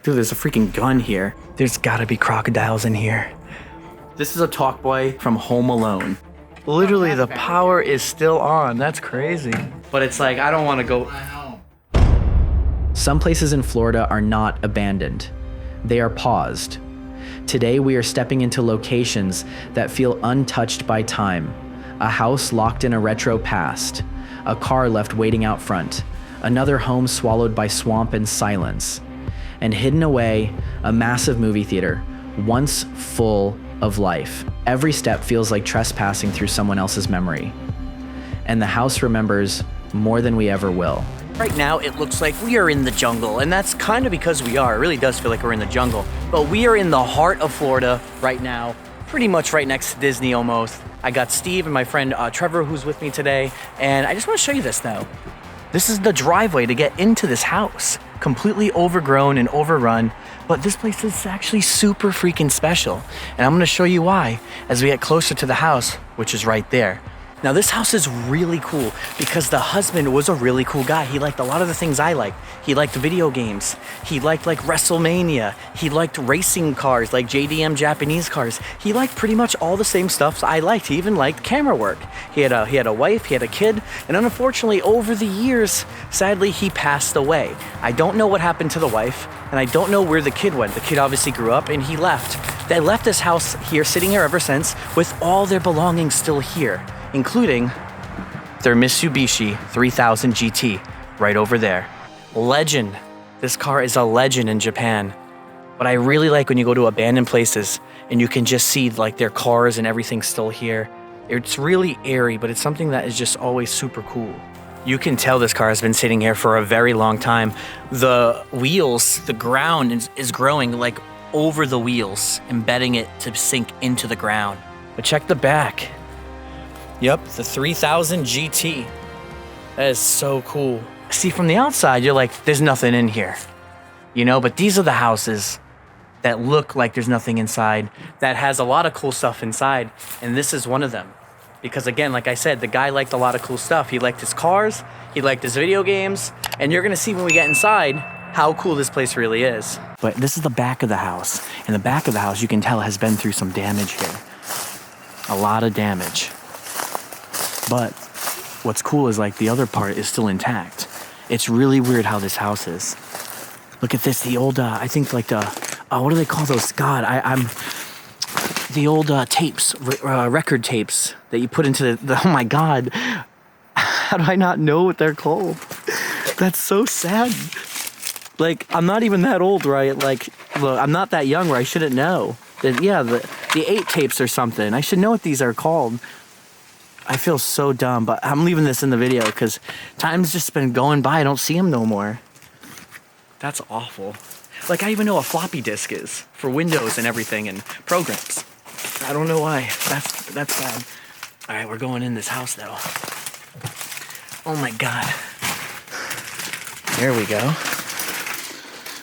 Dude, there's a freaking gun here. There's gotta be crocodiles in here. This is a talk boy from Home Alone. Literally, the power is still on. That's crazy. But it's like, I don't want to go. Some places in Florida are not abandoned. They are paused. Today, we are stepping into locations that feel untouched by time. A house locked in a retro past. A car left waiting out front. Another home swallowed by swamp and silence. And hidden away, a massive movie theater, once full of life. Every step feels like trespassing through someone else's memory. And the house remembers more than we ever will. Right now, it looks like we are in the jungle, and that's kind of because we are. It really does feel like we're in the jungle. But we are in the heart of Florida right now, pretty much right next to Disney almost. I got Steve and my friend Trevor who's with me today, and I just want to show you this now. This is the driveway to get into this house. Completely overgrown and overrun, but this place is actually super freaking special. And I'm gonna show you why as we get closer to the house, which is right there. Now this house is really cool because the husband was a really cool guy. He liked a lot of the things I like. He liked video games. He liked like WrestleMania. He liked racing cars, like JDM Japanese cars. He liked pretty much all the same stuff I liked. He even liked camera work. He had a wife, he had a kid, and unfortunately over the years, sadly he passed away. I don't know what happened to the wife, and I don't know where the kid went. The kid obviously grew up and he left. They left this house here, sitting here ever since, with all their belongings still here, including their Mitsubishi 3000 GT right over there. Legend. This car is a legend in Japan. But I really like when you go to abandoned places and you can just see like their cars and everything still here. It's really airy, but it's something that is just always super cool. You can tell this car has been sitting here for a very long time. The wheels, the ground is growing like over the wheels, embedding it to sink into the ground. But check the back. Yep, the 3000 GT. That is so cool. See, from the outside, you're like, there's nothing in here. You know, but these are the houses that look like there's nothing inside, that has a lot of cool stuff inside, and this is one of them. Because again, like I said, the guy liked a lot of cool stuff. He liked his cars, he liked his video games, and you're gonna see when we get inside how cool this place really is. But this is the back of the house. And the back of the house, you can tell, has been through some damage here. A lot of damage. But what's cool is like the other part is still intact. It's really weird how this house is. Look at this, the old, I think like the, what do they call those? God, I'm the old tapes, record tapes that you put into the, oh my God. How do I not know what they're called? That's so sad. Like, I'm not even that old, right? Like, look, I'm not that young where I shouldn't know. Yeah, the 8 tapes or something. I should know what these are called. I feel so dumb, but I'm leaving this in the video because time's just been going by. I don't see them no more. That's awful. Like, I even know what a floppy disk is for Windows and everything and programs. I don't know why. That's bad. All right, we're going in this house now. Oh my God. There we go.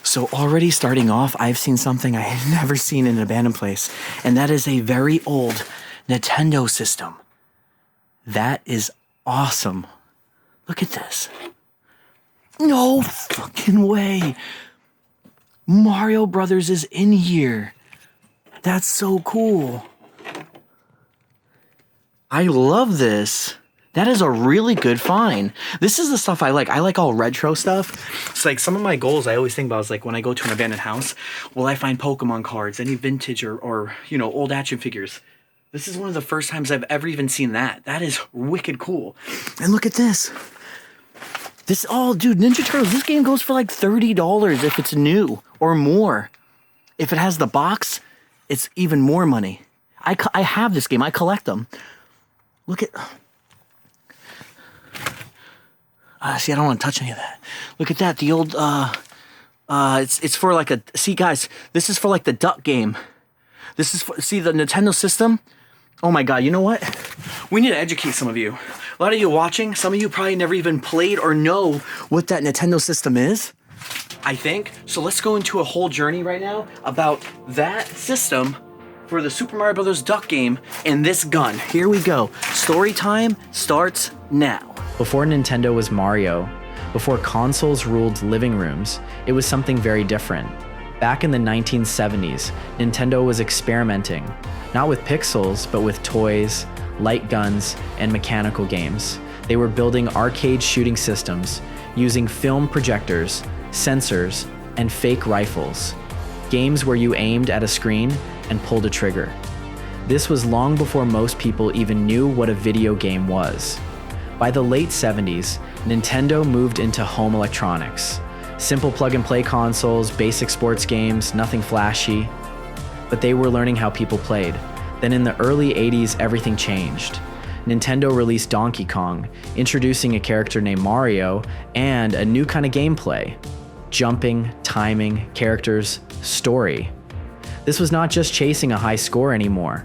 So already starting off, I've seen something I had never seen in an abandoned place, and that is a very old Nintendo system. That is awesome. Look at this. No fucking way. Mario Brothers is in here. That's so cool. I love this. That is a really good find. This is the stuff I like. I like all retro stuff. It's like some of my goals I always think about is like when I go to an abandoned house, will I find Pokemon cards, any vintage or you know, old action figures? This is one of the first times I've ever even seen that. That is wicked cool. And look at this. This, oh, dude, Ninja Turtles, this game goes for like $30 if it's new or more. If it has the box, it's even more money. I have this game. I collect them. Look at... see, I don't want to touch any of that. Look at that. The old... it's for like a... See, guys, this is for like the duck game. This is for... See, the Nintendo system... Oh my God, you know what? We need to educate some of you. A lot of you watching, some of you probably never even played or know what that Nintendo system is, I think. So let's go into a whole journey right now about that system for the Super Mario Bros. Duck game and this gun. Here we go. Story time starts now. Before Nintendo was Mario, before consoles ruled living rooms, it was something very different. Back in the 1970s, Nintendo was experimenting, not with pixels, but with toys, light guns, and mechanical games. They were building arcade shooting systems, using film projectors, sensors, and fake rifles. Games where you aimed at a screen and pulled a trigger. This was long before most people even knew what a video game was. By the late 70s, Nintendo moved into home electronics. Simple plug-and-play consoles, basic sports games, nothing flashy. But they were learning how people played. Then in the early 80s, everything changed. Nintendo released Donkey Kong, introducing a character named Mario and a new kind of gameplay. Jumping, timing, characters, story. This was not just chasing a high score anymore,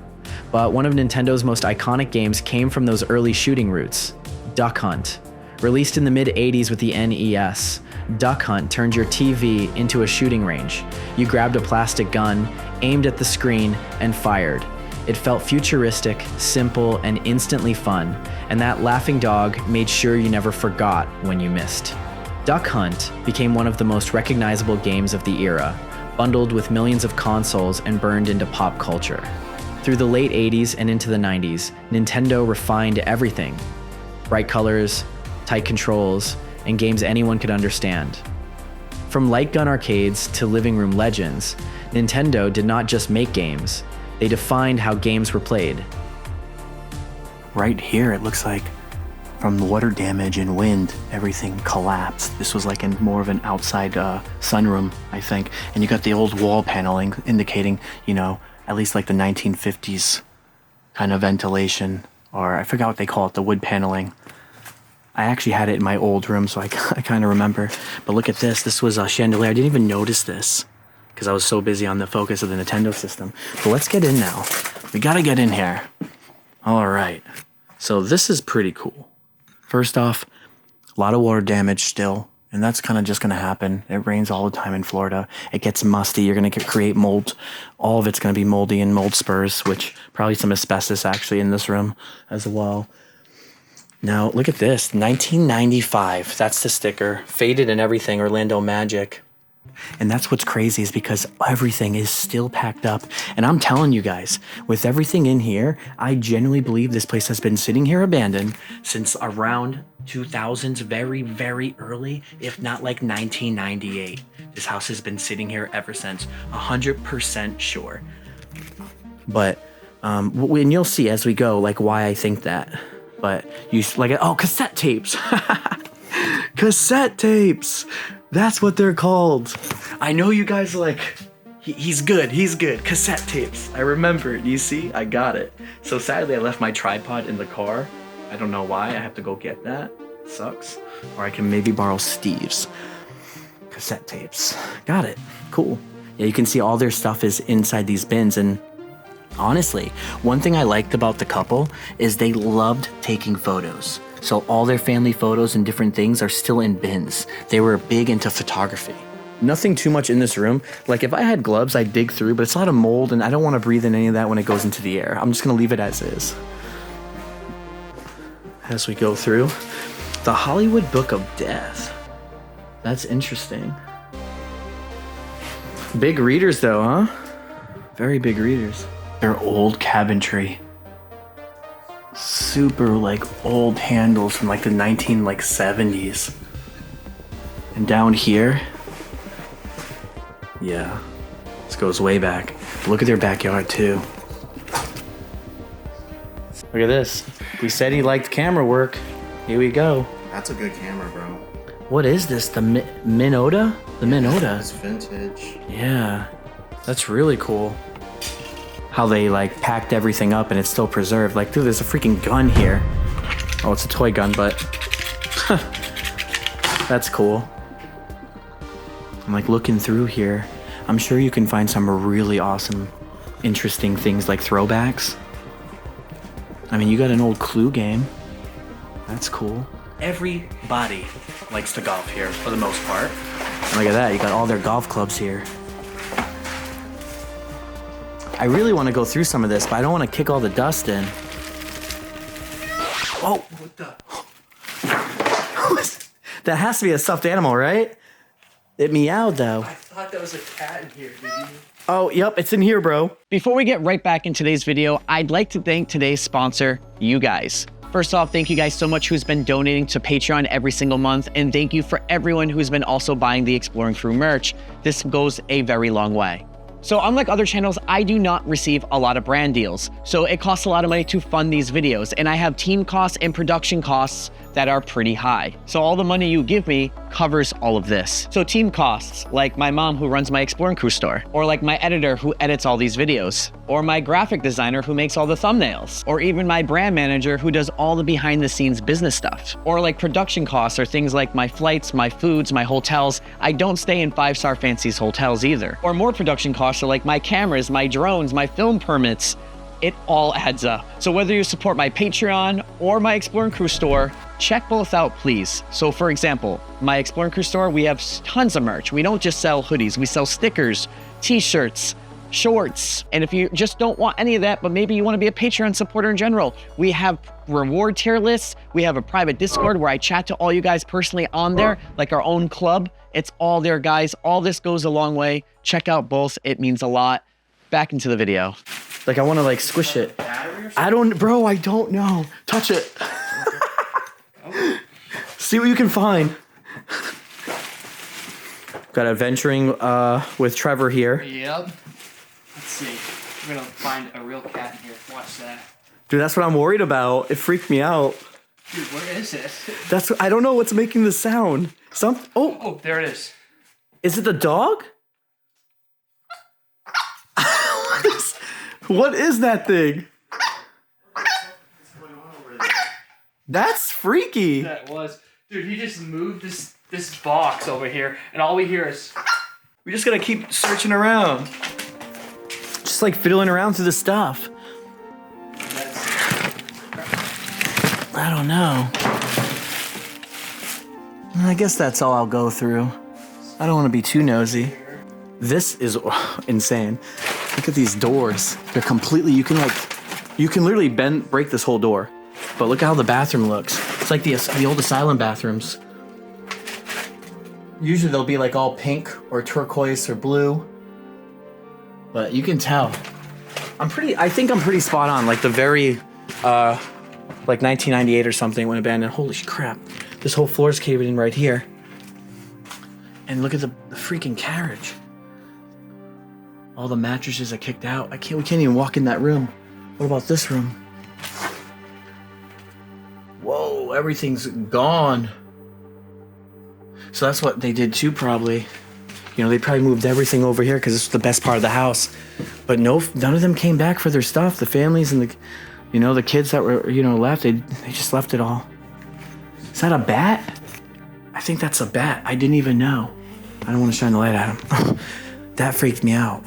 but one of Nintendo's most iconic games came from those early shooting roots, Duck Hunt. Released in the mid-80s with the NES, Duck Hunt turned your TV into a shooting range. You grabbed a plastic gun, aimed at the screen, and fired. It felt futuristic, simple, and instantly fun, and that laughing dog made sure you never forgot when you missed. Duck Hunt became one of the most recognizable games of the era, bundled with millions of consoles and burned into pop culture. Through the late 80s and into the 90s, Nintendo refined everything. Bright colors, tight controls, and games anyone could understand. From light gun arcades to living room legends, Nintendo did not just make games, they defined how games were played. Right here, it looks like from the water damage and wind, everything collapsed. This was like in more of an outside sunroom, I think. And you got the old wall paneling indicating, you know, at least like the 1950s kind of ventilation, or I forgot what they call it, the wood paneling. I actually had it in my old room, so I kind of remember. But look at this. This was a chandelier. I didn't even notice this because I was so busy on the focus of the Nintendo system. But let's get in now. We got to get in here. All right. So this is pretty cool. First off, a lot of water damage still. And that's kind of just going to happen. It rains all the time in Florida. It gets musty. You're going to create mold. All of it's going to be moldy and mold spurs, which probably some asbestos actually in this room as well. Now, look at this, 1995, that's the sticker, faded and everything, Orlando Magic. And that's what's crazy is because everything is still packed up. And I'm telling you guys, with everything in here, I genuinely believe this place has been sitting here abandoned since around 2000s, very, very early, if not like 1998. This house has been sitting here ever since, 100% sure. But, and you'll see as we go, like why I think that. But you like, oh, cassette tapes. Cassette tapes. That's what they're called. I know you guys are like, he's good. Cassette tapes. I remember it. You see, I got it. So sadly, I left my tripod in the car. I don't know why. I have to go get that. Sucks. Or I can maybe borrow Steve's. Cassette tapes. Got it. Cool. Yeah, you can see all their stuff is inside these bins. And honestly, one thing I liked about the couple is they loved taking photos. So all their family photos and different things are still in bins. They were big into photography. Nothing too much in this room. Like if I had gloves, I'd dig through, but it's a lot of mold and I don't want to breathe in any of that when it goes into the air. I'm just going to leave it as is. As we go through, the Hollywood Book of Death. That's interesting. Big readers though, huh? Very big readers. They're old cabinetry. Super like old handles from like the 1970s. And down here, yeah, this goes way back. Look at their backyard too. Look at this. We said he liked camera work. Here we go. That's a good camera, bro. What is this? The Minota? The Minota. It's vintage. Yeah, that's really cool. How they like packed everything up and it's still preserved. Like, dude, there's a freaking gun here. Oh, it's a toy gun, but that's cool. I'm like looking through here. I'm sure you can find some really awesome, interesting things like throwbacks. I mean, you got an old Clue game. That's cool. Everybody likes to golf here for the most part. And look at that, you got all their golf clubs here. I really want to go through some of this, but I don't want to kick all the dust in. Oh, what the? That has to be a stuffed animal, right? It meowed though. I thought that was a cat in here, dude. Oh, yep, it's in here, bro. Before we get right back in today's video, I'd like to thank today's sponsor, you guys. First off, thank you guys so much who's been donating to Patreon every single month, and thank you for everyone who's been also buying the Exploring Crew merch. This goes a very long way. So unlike other channels, I do not receive a lot of brand deals. So it costs a lot of money to fund these videos, and I have team costs and production costs that are pretty high. So all the money you give me covers all of this. So team costs, like my mom who runs my Exploring Crew store, or like my editor who edits all these videos, or my graphic designer who makes all the thumbnails, or even my brand manager who does all the behind the scenes business stuff. Or like production costs are things like my flights, my foods, my hotels. I don't stay in 5-star fancies hotels either. Or more production costs are like my cameras, my drones, my film permits. It all adds up. So whether you support my Patreon or my Exploring Crew store, check both out, please. So for example, my Exploring Crew store, we have tons of merch. We don't just sell hoodies, we sell stickers, t-shirts, shorts. And if you just don't want any of that, but maybe you want to be a Patreon supporter in general, we have reward tier lists. We have a private Discord where I chat to all you guys personally on there, like our own club. It's all there, guys. All this goes a long way. Check out both. It means a lot. Back into the video. Like, I want to like squish it. I don't know. Touch it. See what you can find. Got adventuring with Trevor here. Yep. Let's see. We're gonna find a real cat in here. Watch that. Dude, that's what I'm worried about. It freaked me out. Dude, where is it? I don't know what's making the sound. Oh, there it is. Is it the dog? What is that thing? That's freaky. That was. Dude, he just moved this box over here, and all we hear is... We just gotta keep searching around. Just like fiddling around through the stuff. I don't know. I guess that's all I'll go through. I don't want to be too nosy. This is insane. Look at these doors. They're completely, you can literally break this whole door. But look how the bathroom looks. It's like the old asylum bathrooms. Usually they'll be like all pink or turquoise or blue. But you can tell. I think I'm pretty spot on. Like the very, like 1998 or something when abandoned. Holy crap. This whole floor's caving in right here. And look at the freaking carriage. All the mattresses are kicked out. We can't even walk in that room. What about this room? Whoa, everything's gone. So that's what they did too, probably. You know, they probably moved everything over here because this was the best part of the house. But no, none of them came back for their stuff. The families and the kids that were, left, they just left it all. Is that a bat? I think that's a bat. I didn't even know. I don't want to shine the light at him. That freaked me out.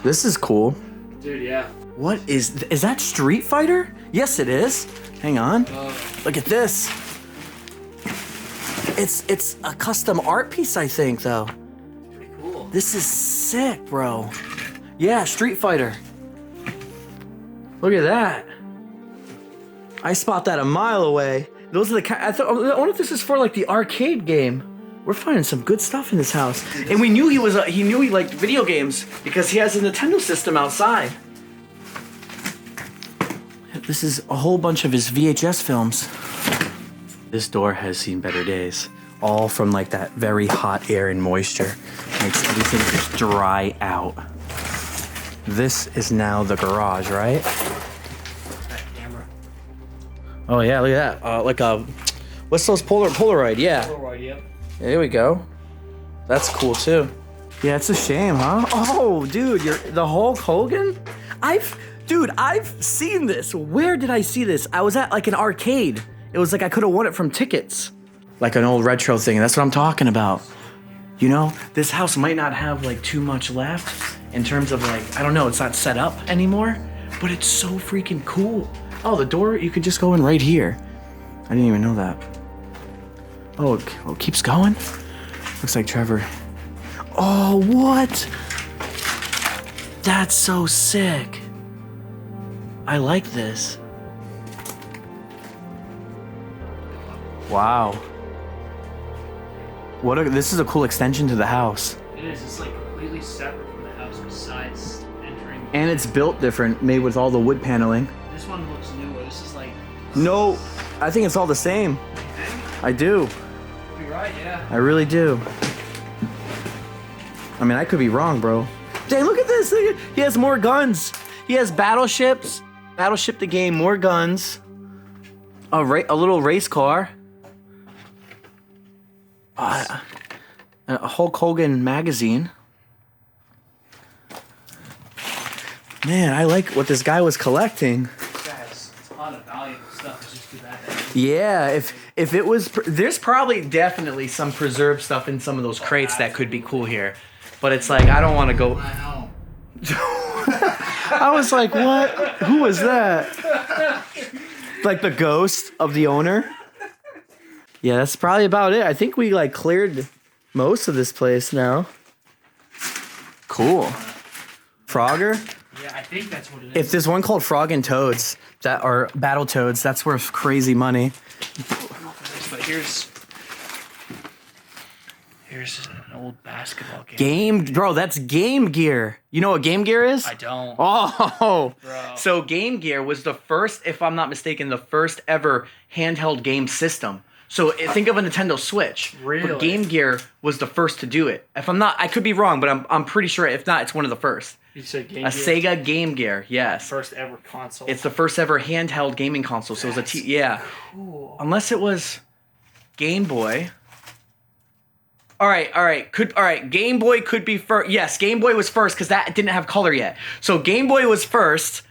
This is cool. Dude, yeah. What is that Street Fighter? Yes, it is. Hang on. Look at this. It's a custom art piece, I think, though. Pretty cool. This is sick, bro. Yeah, Street Fighter. Look at that. I spot that a mile away. Those are I wonder if this is for like the arcade game. We're finding some good stuff in this house. And we knew he liked video games because he has a Nintendo system outside. This is a whole bunch of his VHS films. This door has seen better days. All from like that very hot air and moisture. Makes everything just dry out. This is now the garage, right? That camera. Oh yeah, look at that. Like a, what's those Polaroid? Yeah. Polaroid, yep. There we go. That's cool too. Yeah, it's a shame, huh? Oh, dude, you're the Hulk Hogan? I've seen this. Where did I see this? I was at like an arcade. It was like I could have won it from tickets. Like an old retro thing. That's what I'm talking about. You know, this house might not have like too much left in terms of like, I don't know, it's not set up anymore, but it's so freaking cool. Oh, the door, you could just go in right here. I didn't even know that. Oh, it keeps going? Looks like Trevor. Oh, what? That's so sick. I like this. Wow. This is a cool extension to the house. It is. It's like completely separate from the house besides entering. And it's built different, made with all the wood paneling. This one looks newer. This is like. No, I think it's all the same. I do. You're right, yeah. I really do. I mean, I could be wrong, bro. Dang, look at this. He has more guns. He has battleships. Battleship the game, more guns. A little race car. A Hulk Hogan magazine. Man, I like what this guy was collecting. It's a lot of valuable stuff. It's just too bad. Yeah, if it was, there's probably definitely some preserved stuff in some of those crates that could be cool here. But it's like, I don't want to go. I was like, what? Who was that? Like the ghost of the owner? Yeah, that's probably about it. I think we like cleared most of this place now. Cool. Frogger? Yeah, I think that's what it is. If there's one called Frog and Toads, that are Battle Toads, that's worth crazy money. But here's an old basketball game. Bro, that's Game Gear. You know what Game Gear is? I don't. Oh, Bro. So Game Gear was the first, if I'm not mistaken, the first ever handheld game system. So think of a Nintendo Switch. Really? But Game Gear was the first to do it. If I'm not, I could be wrong, but I'm pretty sure. If not, it's one of the first. You said Game A Gear? Sega Game Gear, yes. First ever console. It's the first ever handheld gaming console. So it was yeah. Cool. Unless it was Game Boy. All right. Game Boy could be first. Yes, Game Boy was first because that didn't have color yet. So Game Boy was first,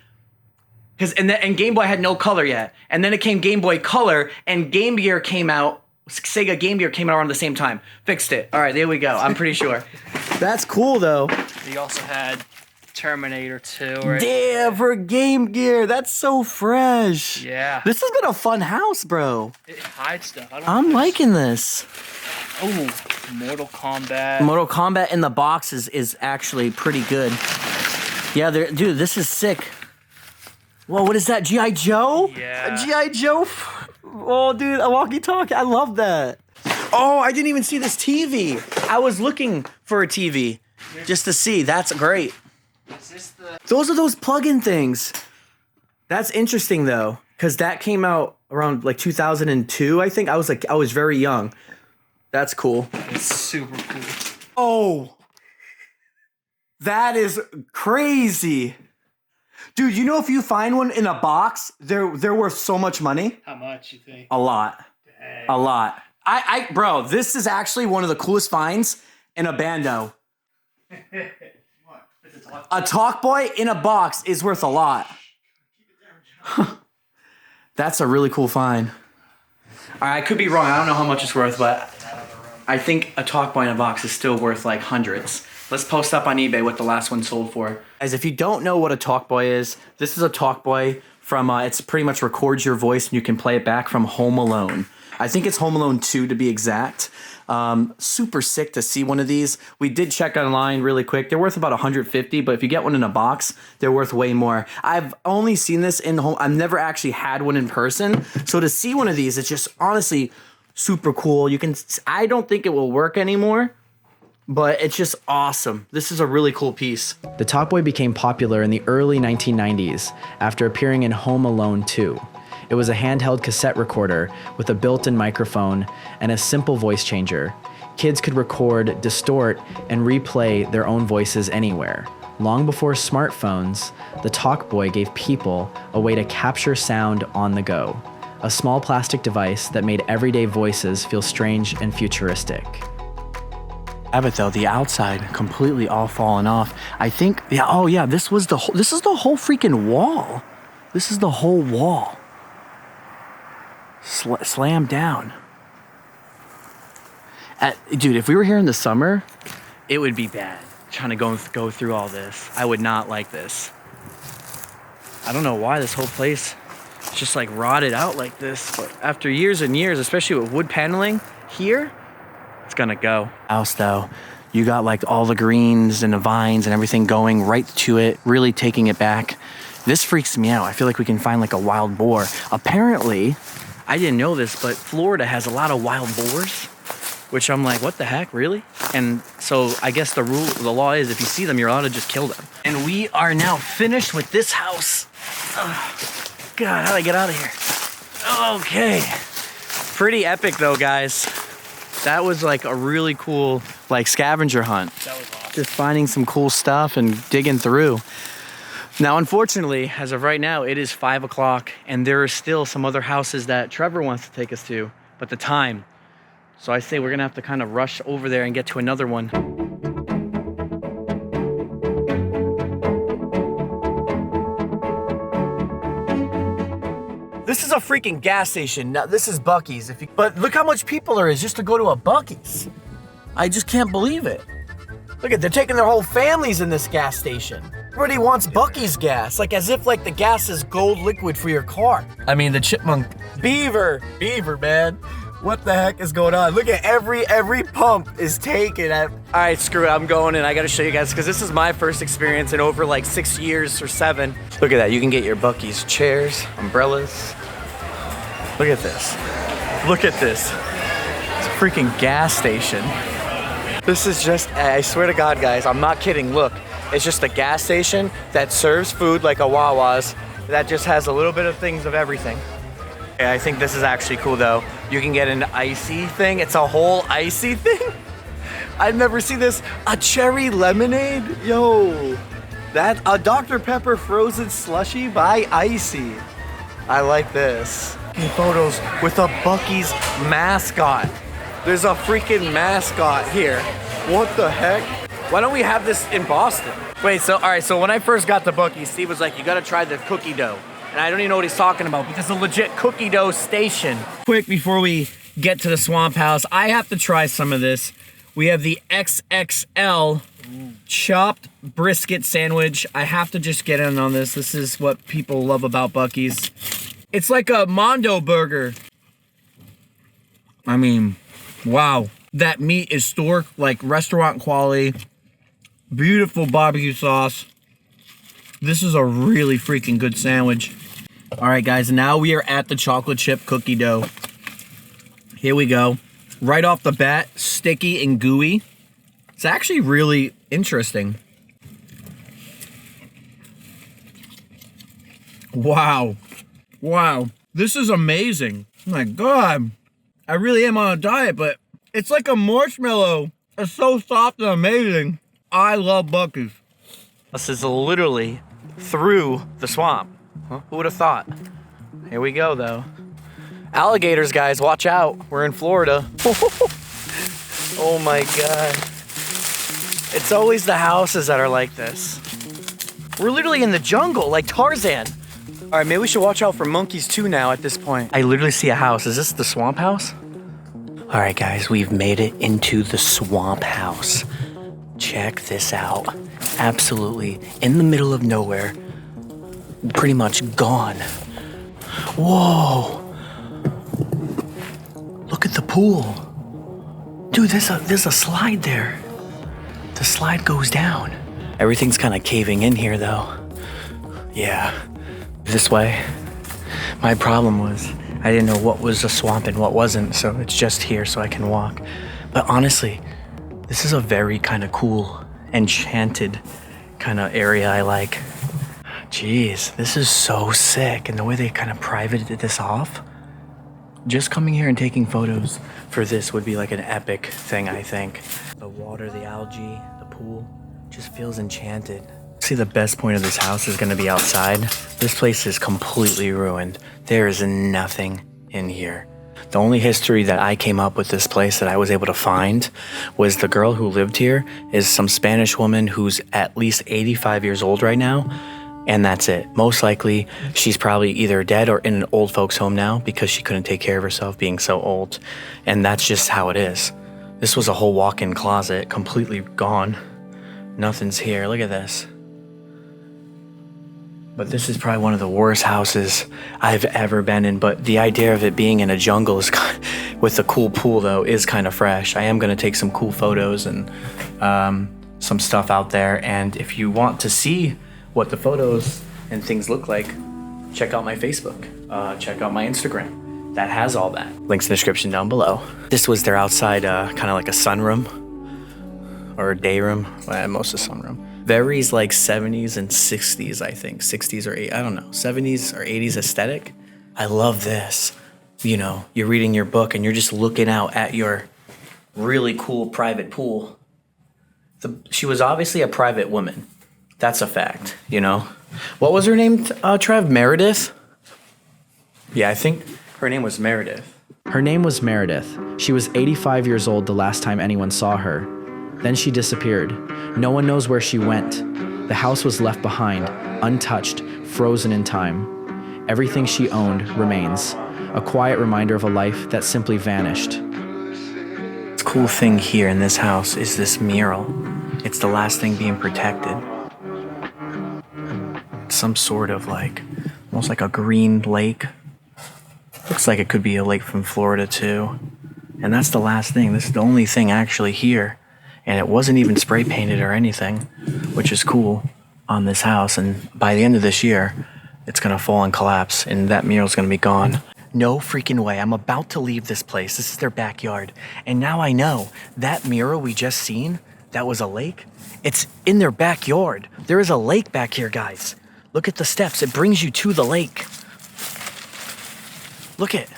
and Game Boy had no color yet. And then it came Game Boy Color, and Game Gear came out. Sega Game Gear came out around the same time. Fixed it. All right, there we go. I'm pretty sure. That's cool though. We also had Terminator 2. Right? Damn, for Game Gear, that's so fresh. Yeah. This has been a fun house, bro. It hides stuff. I'm liking this. Oh, Mortal Kombat. Mortal Kombat in the box is actually pretty good. Yeah, dude, this is sick. Whoa, what is that? G.I. Joe? Yeah. A G.I. Joe? Oh, dude, a walkie-talkie. I love that. Oh, I didn't even see this TV. I was looking for a TV just to see. That's great. Is this the... Those are those plug-in things. That's interesting, though, because that came out around like 2002, I think. I was very young. That's cool. It's super cool. Oh, that is crazy. Dude, you know if you find one in a box, they're worth so much money. How much you think? A lot. Dang. A lot. Bro, this is actually one of the coolest finds in a bando. What? A Talk Boy in a box is worth a lot. That's a really cool find. All right, I could be wrong. I don't know how much it's worth, but I think a Talk Boy in a box is still worth like hundreds. Let's post up on eBay what the last one sold for. As if you don't know what a Talk Boy is, this is a Talk Boy from, it's pretty much records your voice and you can play it back from Home Alone. I think it's Home Alone 2 to be exact. Super sick to see one of these. We did check online really quick. They're worth about $150, but if you get one in a box, they're worth way more. I've only seen this in home. I've never actually had one in person. So to see one of these, it's just honestly super cool. I don't think it will work anymore, but it's just awesome. This is a really cool piece. The Talkboy became popular in the early 1990s after appearing in Home Alone 2. It was a handheld cassette recorder with a built-in microphone and a simple voice changer. Kids could record, distort, and replay their own voices anywhere. Long before smartphones, the Talkboy gave people a way to capture sound on the go. A small plastic device that made everyday voices feel strange and futuristic. Have it though, the outside completely all fallen off. I think, yeah, oh yeah, this is the whole freaking wall. This is the whole wall. Slammed down. Dude, if we were here in the summer, it would be bad trying to go through all this. I would not like this. I don't know why this whole place is just like rotted out like this, but after years and years, especially with wood paneling here, it's gonna go. House though, you got like all the greens and the vines and everything going right to it, really taking it back. This freaks me out. I feel like we can find like a wild boar. Apparently, I didn't know this, but Florida has a lot of wild boars. which I'm like, what the heck, really? And so I guess the law is if you see them, you're allowed to just kill them. And we are now finished with this house. God, how'd I get out of here? Okay. Pretty epic though, guys. That was like a really cool like scavenger hunt. That was awesome. Just finding some cool stuff and digging through. Now, unfortunately, as of right now, it is 5 o'clock and there are still some other houses that Trevor wants to take us to, but the time. So I say we're gonna have to kind of rush over there and get to another one. This is a freaking gas station. Now, this is Buc-ee's. But look how much people there is just to go to a Buc-ee's. I just can't believe it. Look at, they're taking their whole families in this gas station. Everybody wants Buc-ee's gas, like as if like the gas is gold liquid for your car. I mean, the chipmunk, beaver, man. What the heck is going on? Look at every pump is taken at. All right, screw it, I'm going and I gotta show you guys because this is my first experience in over like 6 years or 7. Look at that, you can get your Buc-ee's chairs, umbrellas. Look at this. Look at this. It's a freaking gas station. This is just, I swear to God, guys, I'm not kidding. Look, it's just a gas station that serves food like a Wawa's that just has a little bit of things of everything. Okay, I think this is actually cool though. You can get an icy thing. It's a whole icy thing. I've never seen this. A cherry lemonade? Yo, that a Dr. Pepper frozen slushie by Icy. I like this. Photos with a Buc-ee's mascot. There's a freaking mascot here. What the heck? Why don't we have this in Boston? Wait, so, all right, so when I first got to Buc-ee's, Steve was like, you gotta try the cookie dough. And I don't even know what he's talking about because it's a legit cookie dough station. Quick, before we get to the Swamp House, I have to try some of this. We have the XXL chopped brisket sandwich. I have to just get in on this. This is what people love about Buc-ee's. It's like a Mondo burger. I mean, wow. That meat is store like restaurant quality. Beautiful barbecue sauce. This is a really freaking good sandwich. All right, guys, now we are at the chocolate chip cookie dough. Here we go. Right off the bat, sticky and gooey. It's actually really interesting. Wow. Wow. This is amazing. Oh my God. I really am on a diet, but it's like a marshmallow. It's so soft and amazing. I love Buc-ee's. This is literally through the swamp. Huh? Who would have thought? Here we go, though. Alligators, guys, watch out. We're in Florida. Oh my God. It's always the houses that are like this. We're literally in the jungle, like Tarzan. All right, maybe we should watch out for monkeys too now at this point. I literally see a house. Is this the Swamp House? All right, guys, we've made it into the Swamp House. Check this out. Absolutely in the middle of nowhere. Pretty much gone. Whoa. Look at the pool. Dude, there's a slide there. The slide goes down. Everything's kind of caving in here though. Yeah. This way. My problem was I didn't know what was a swamp and what wasn't, so it's just here so I can walk. But honestly, this is a very kind of cool, enchanted kind of area I like. Jeez, this is so sick. And the way they kind of privated this off, just coming here and taking photos for this would be like an epic thing, I think. The water, the algae, the pool, just feels enchanted. See, the best point of this house is gonna be outside. This place is completely ruined. There is nothing in here. The only history that I came up with this place that I was able to find was the girl who lived here is some Spanish woman who's at least 85 years old right now. And that's it. Most likely, she's probably either dead or in an old folks home now because she couldn't take care of herself being so old. And that's just how it is. This was a whole walk-in closet, completely gone. Nothing's here. Look at this. But this is probably one of the worst houses I've ever been in. But the idea of it being in a jungle is with a cool pool, though, is kind of fresh. I am going to take some cool photos and some stuff out there. And if you want to see what the photos and things look like, check out my Facebook. Check out my Instagram. that has all that. Links in the description down below. This was their outside, kind of like a sunroom or a day room. Well, most of sunroom. Very like 70s and 60s, I think. 60s or 80s, I don't know. 70s or 80s aesthetic. I love this. You know, you're reading your book and you're just looking out at your really cool private pool. She was obviously a private woman. That's a fact, you know? What was her name, Trev? Meredith? Yeah, I think her name was Meredith. Her name was Meredith. She was 85 years old the last time anyone saw her. Then she disappeared. No one knows where she went. The house was left behind, untouched, frozen in time. Everything she owned remains, a quiet reminder of a life that simply vanished. The cool thing here in this house is this mural. It's the last thing being protected. Some sort of like, almost like a green lake. Looks like it could be a lake from Florida too. And that's the last thing. This is the only thing actually here. And it wasn't even spray painted or anything, which is cool on this house. And by the end of this year, it's gonna fall and collapse and that mural's gonna be gone. No freaking way. I'm about to leave this place. This is their backyard. And now I know that mural we just seen, that was a lake. It's in their backyard. There is a lake back here, guys. Look at the steps. It brings you to the lake. Look it.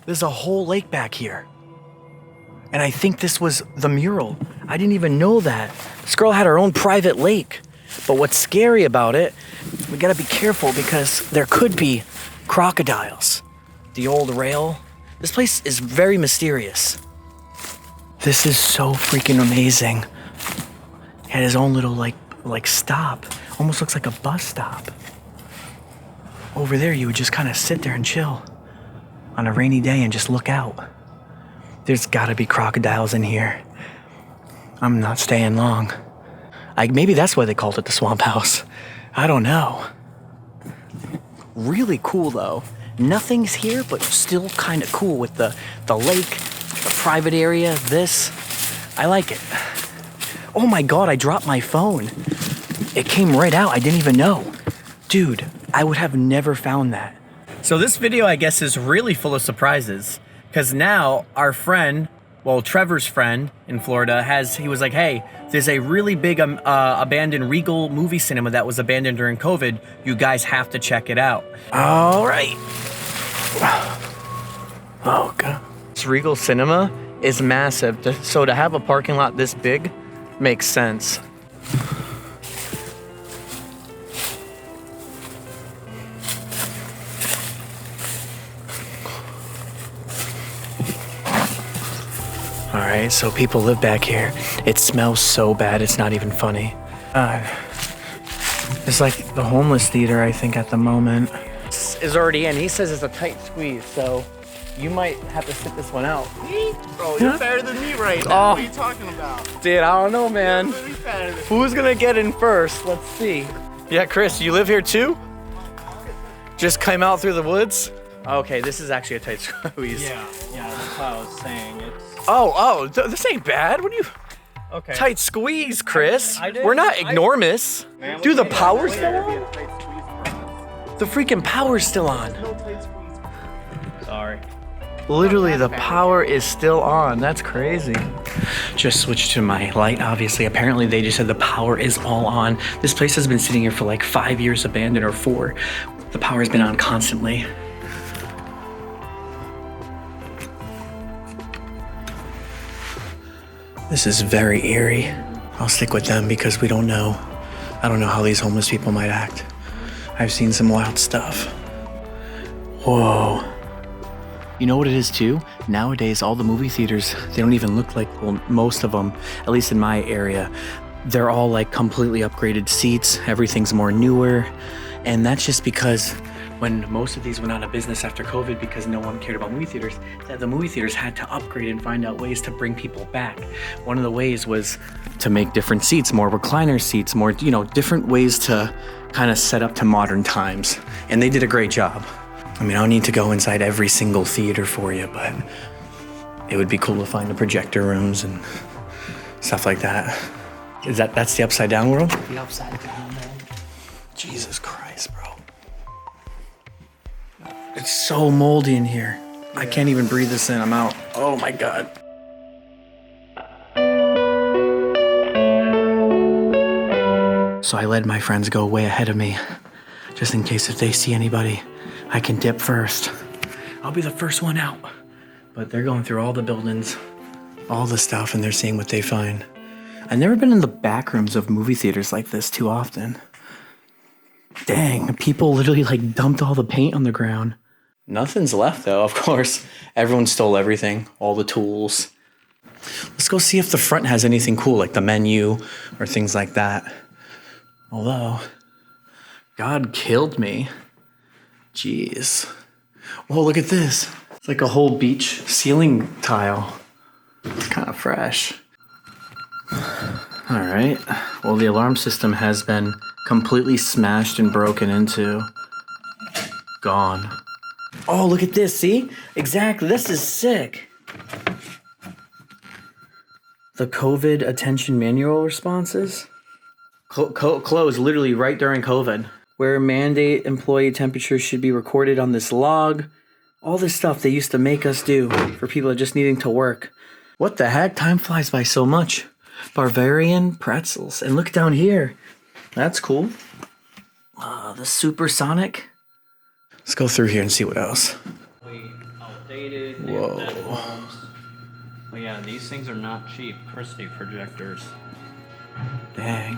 There's a whole lake back here. And I think this was the mural. I didn't even know that. This girl had her own private lake. But what's scary about it, we gotta be careful because there could be crocodiles. The old rail. This place is very mysterious. This is so freaking amazing. It had his own little like stop. Almost looks like a bus stop. Over there, you would just kind of sit there and chill on a rainy day and just look out. There's gotta be crocodiles in here. I'm not staying long. Maybe that's why they called it the swamp house. I don't know. Really cool though. Nothing's here, but still kind of cool with the lake, the private area, this. I like it. Oh my God, I dropped my phone. It came right out, I didn't even know. Dude, I would have never found that. So this video, I guess, is really full of surprises. Because now our friend, well, Trevor's friend in Florida he was like, hey, there's a really big abandoned Regal movie cinema that was abandoned during COVID. You guys have to check it out. All right. Oh, God. This Regal cinema is massive. So to have a parking lot this big makes sense. All right, so people live back here. It smells so bad, it's not even funny. It's like the homeless theater, I think, at the moment. This is already in. He says it's a tight squeeze, so you might have to sit this one out. Bro, you're better than me right now. What are you talking about? Dude, I don't know, man. You're better than me. Who's gonna get in first? Let's see. Yeah, Chris, you live here too? Just came out through the woods? Okay, this is actually a tight squeeze. Yeah, that's what I was saying. It's This ain't bad. What do you... okay. Tight squeeze, Chris. I did- We're not enormous. Man, Dude, the we power's can't still be a on? tight squeeze for us. The freaking power's still on. No tight squeeze. Sorry. Literally, the power is still on. That's crazy. Just switched to my light, obviously. Apparently, they just said the power is all on. This place has been sitting here for like 5 years abandoned, or 4. The power has been on constantly. This is very eerie. I'll stick with them because we don't know. I don't know how these homeless people might act. I've seen some wild stuff. Whoa. You know what it is too? Nowadays, all the movie theaters, they don't even look like, well, most of them, at least in my area, they're all like completely upgraded seats. Everything's more newer. And that's just because when most of these went out of business after COVID because no one cared about movie theaters, that the movie theaters had to upgrade and find out ways to bring people back. One of the ways was to make different seats, more recliner seats, more, different ways to kind of set up to modern times. And they did a great job. I mean, I don't need to go inside every single theater for you, but it would be cool to find the projector rooms and stuff like that. That's the upside down world? The upside down, man. Jesus Christ, bro. It's so moldy in here. I can't even breathe this in. I'm out. Oh my God. So I let my friends go way ahead of me, just in case if they see anybody, I can dip first. I'll be the first one out. But they're going through all the buildings, all the stuff, and they're seeing what they find. I've never been in the back rooms of movie theaters like this too often. Dang, people literally like dumped all the paint on the ground. Nothing's left though, of course. Everyone stole everything, all the tools. Let's go see if the front has anything cool, like the menu or things like that. Although, God killed me. Jeez. Whoa, look at this. It's like a whole beach ceiling tile. It's kind of fresh. All right. Well, the alarm system has been completely smashed and broken into. Gone. Oh, look at this. See? Exactly. This is sick. The COVID attention manual responses. Closed literally right during COVID. Where mandate employee temperatures should be recorded on this log. All this stuff they used to make us do for people just needing to work. What the heck? Time flies by so much. Bavarian pretzels. And look down here. That's cool. The supersonic. Let's go through here and see what else. Outdated. Whoa. But yeah, these things are not cheap. Christie projectors. Dang.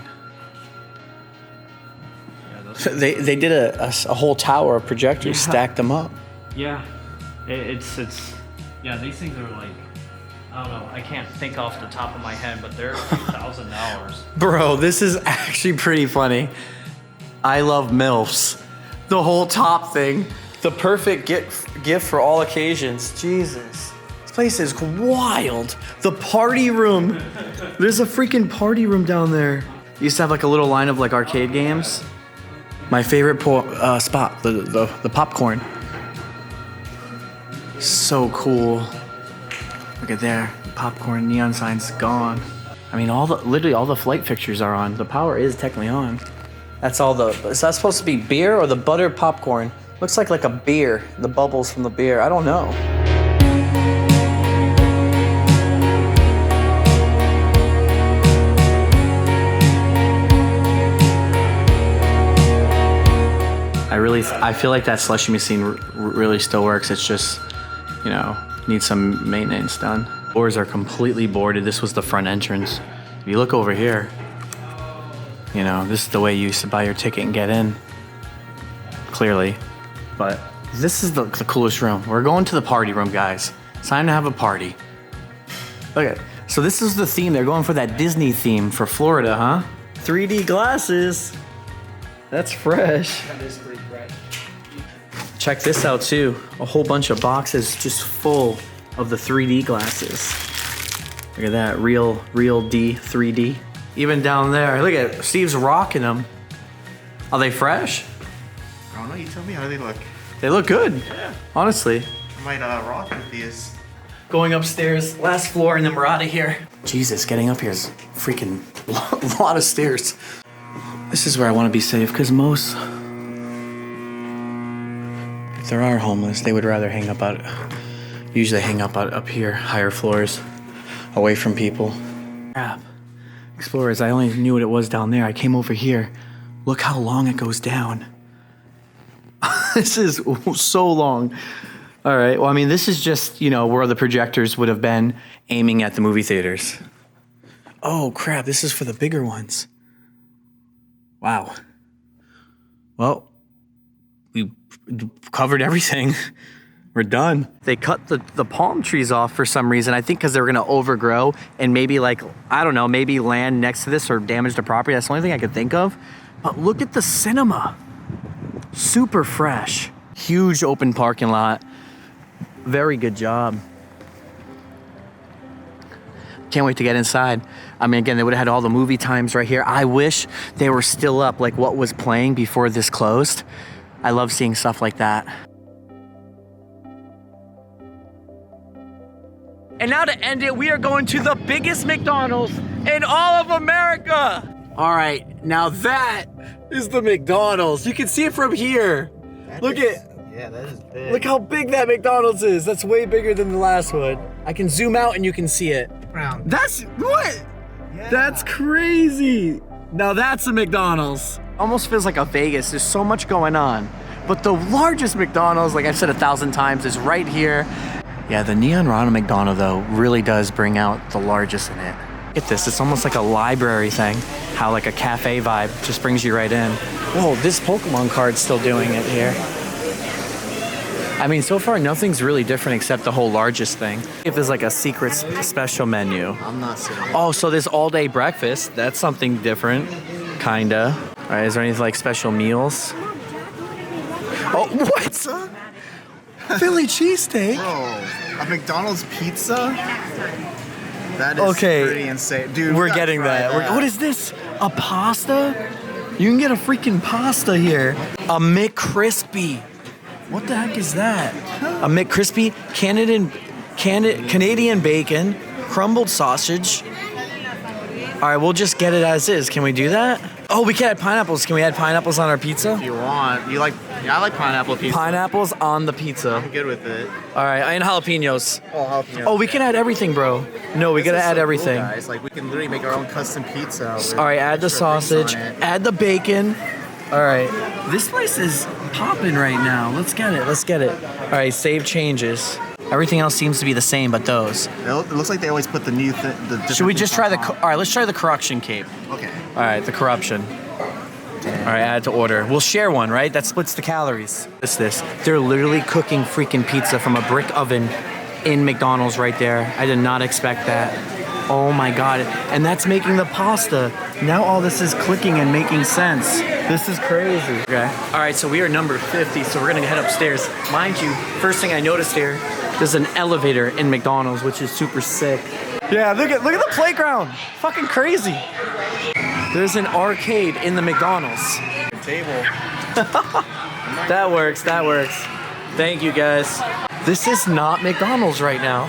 Yeah, those They did a whole tower of projectors, stacked them up. Yeah, it's yeah. These things are like, I don't know. I can't think off the top of my head, but they're $1,000. Bro, this is actually pretty funny. I love MILFs. The whole top thing. The perfect gift for all occasions. Jesus. This place is wild. The party room. There's a freaking party room down there. Used to have like a little line of like arcade games. My favorite spot, the popcorn. So cool. Look at there. Popcorn, neon signs gone. I mean, literally all the flight fixtures are on. The power is technically on. That's all is that supposed to be beer or the buttered popcorn? Looks like a beer, the bubbles from the beer. I don't know. I feel like that slushy machine really still works. It's just, needs some maintenance done. Doors are completely boarded. This was the front entrance. If you look over here, this is the way you used to buy your ticket and get in. Clearly. But this is the coolest room. We're going to the party room, guys. It's time to have a party. Okay, so this is the theme. They're going for that Disney theme for Florida, huh? 3D glasses. That's fresh. That is pretty fresh. Check this out too. A whole bunch of boxes just full of the 3D glasses. Look at that, real D 3D. Even down there, look at Steve's rocking them. Are they fresh? I don't know, you tell me how they look. They look good. Yeah. Honestly. I might rock with these. Going upstairs, last floor, and then we're out of here. Jesus, getting up here is freaking a lot of stairs. This is where I want to be safe, because most, if there are homeless, they would rather usually hang up up here, higher floors, away from people. Crap. Explorers, I only knew what it was down there. I came over here. Look how long it goes down. This is so long. All right, well, I mean, this is just, where the projectors would have been aiming at the movie theaters. Oh, crap, this is for the bigger ones. Wow. Well, we covered everything. We're done. They cut the palm trees off for some reason. I think because they were gonna overgrow and maybe maybe land next to this or damage the property. That's the only thing I could think of. But look at the cinema. Super fresh. Huge open parking lot. Very good job. Can't wait to get inside. I mean, again, they would have had all the movie times right here. I wish they were still up, like what was playing before this closed. I love seeing stuff like that. And now to end it, we are going to the biggest McDonald's in all of America. All right, now that is the McDonald's. You can see it from here. Look at Yeah, that is big. Look how big that McDonald's is. That's way bigger than the last one. I can zoom out and you can see it. That's what? Yeah. That's crazy. Now that's a McDonald's. Almost feels like a Vegas. There's so much going on. But the largest McDonald's, like I've said 1,000 times, is right here. Yeah, the neon Ronald McDonald though really does bring out the largest in it. Look at this, it's almost like a library thing. How like a cafe vibe just brings you right in. Whoa, this Pokemon card's still doing it here. I mean, so far nothing's really different except the whole largest thing. If there's like a secret special menu. I'm not sitting. Oh, so this all day breakfast, that's something different, kinda. All right, is there any like special meals? Oh, what? Philly cheesesteak? Bro, a McDonald's pizza? That is pretty insane. Dude, we're getting that. What is this? A pasta? You can get a freaking pasta here. A McCrispy. What the heck is that? A McCrispy, Canadian bacon, crumbled sausage. All right, we'll just get it as is. Can we do that? Oh, we can add pineapples. Can we add pineapples on our pizza? If you want. Yeah, I like pineapple pizza. Pineapples on the pizza. I'm good with it. All right, and jalapenos. Oh, jalapeno. Oh, we can add everything, bro. No, we gotta add everything. Cool, guys. Like, we can literally make our own custom pizza. All right, add the sausage, add the bacon. All right, this place is popping right now. Let's get it, let's get it. All right, save changes. Everything else seems to be the same, but those. It looks like they always put the new thing. Should we just try the? All right, let's try the corruption cape. Okay. All right, the corruption. All right, add to order. We'll share one, right? That splits the calories. What's this? They're literally cooking freaking pizza from a brick oven in McDonald's right there. I did not expect that. Oh my God. And that's making the pasta. Now all this is clicking and making sense. This is crazy. Okay. All right, so we are number 50, so we're gonna head upstairs. Mind you, first thing I noticed here, there's an elevator in McDonald's, which is super sick. Yeah, look at the playground. Fucking crazy. There's an arcade in the McDonald's. Table. That works, that works. Thank you guys. This is not McDonald's right now.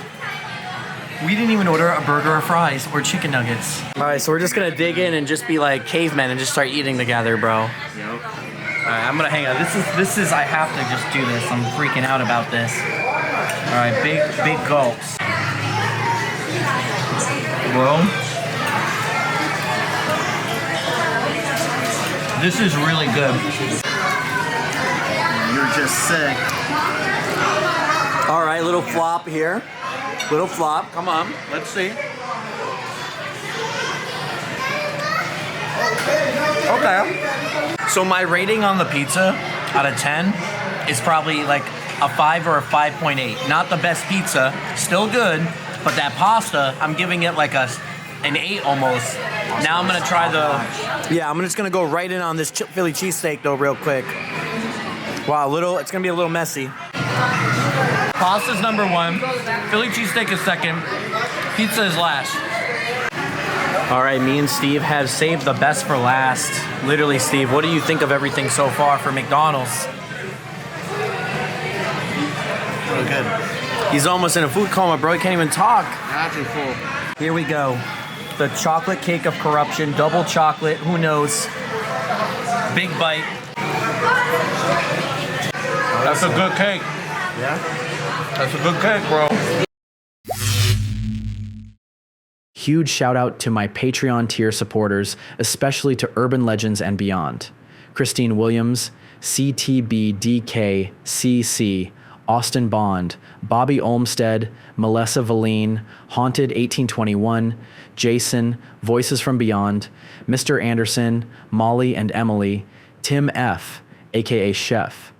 We didn't even order a burger or fries or chicken nuggets. All right, so we're just gonna dig in and just be like cavemen and just start eating together, bro. Yep. All right, I'm gonna hang out. This is, I have to just do this. I'm freaking out about this. All right, big gulps. Bro. This is really good. You're just sick. All right, little flop here. Little flop. Come on, let's see. Okay. So my rating on the pizza out of 10 is probably like a 5 or a 5.8. Not the best pizza, still good, but that pasta, I'm giving it like an 8 almost. Now I'm gonna try the, I'm just gonna go right in on this Philly cheesesteak though real quick. Wow, it's gonna be a little messy. Pasta's number 1, Philly cheesesteak is second, pizza is last. All right, me and Steve have saved the best for last. Literally, Steve, what do you think of everything so far for McDonald's? Real good. He's almost in a food coma, bro. He can't even talk. Actually full. Here we go. The chocolate cake of corruption, double chocolate, who knows? Big bite. That's a good cake. Yeah? That's a good cake, bro. Huge shout out to my Patreon tier supporters, especially to Urban Legends and Beyond. Christine Williams, CTBDKCC, Austin Bond, Bobby Olmstead, Melissa Valine, Haunted 1821, Jason, Voices from Beyond, Mr. Anderson, Molly and Emily, Tim F., aka Chef,